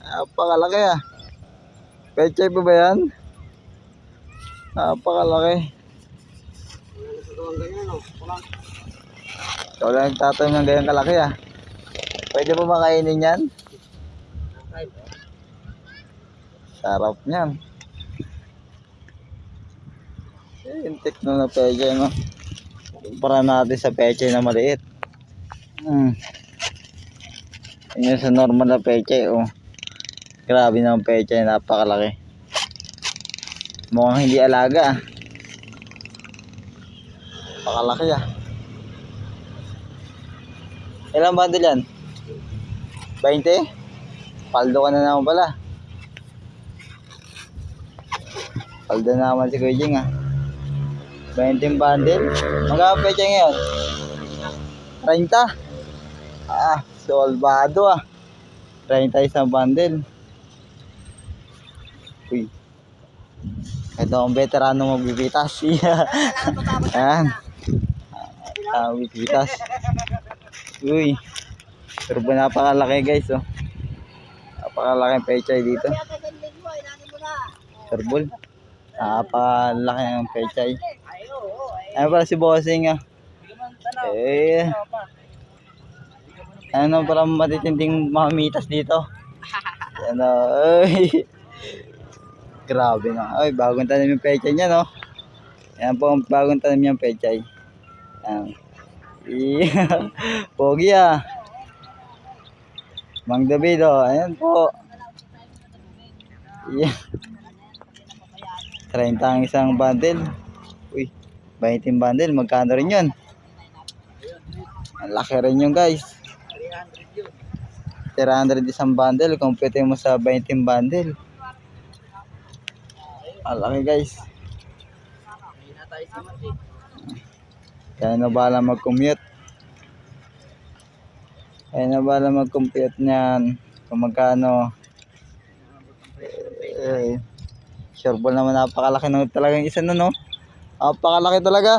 Napakalaki ah. Pechay pa ba yan? Napakalaki. Ikaw lang nagtatanim ng ganyang kalaki ah. Pwede mo makainin yan? Sarap niyan. Yung tekno na pechay no. Para natin sa pechay na maliit. Yun sa normal na pechay oh. Grabe naman pechay, napakalaki. Mukhang hindi alaga ah. Napakalaki ah. Ilang bundle yan? 20? Paldo ka na naman pala. Paldo na naman si Kuya Jing ah. 20 bundle? Magkano pechay ngayon? 30? Ah, solbado ah. 30 isang bundle. Uy. Ito ang veterano magbibitas. Ayan. Magbibitas. Uy. Turbo napakalaki guys oh. Napakalaki pechay dito. Turbol. Napakalaki ang pechay. Ayan pala si Bossing ah. Eh. Ano para matitinding mamitas dito. Ano. Ay. Grabe na. Ay, bagong tanim yung pechay niya, no? Yan po ang bagong tanim yung pechay. Yan. Pogi ah. Mang David, oh. Ayan po. Yeah. 30 ang isang bundle. Uy, 20 bundle. Magkano rin yun? Ang laki rin yun, guys. 300 isang bundle. Compute mo sa 20 bundle. Malaki guys. Kaya na bala mag-commute. Kaya na bala mag-compute niyan. Kung magkano. Sure ball naman, napakalaki na talagang isa no. Napakalaki talaga.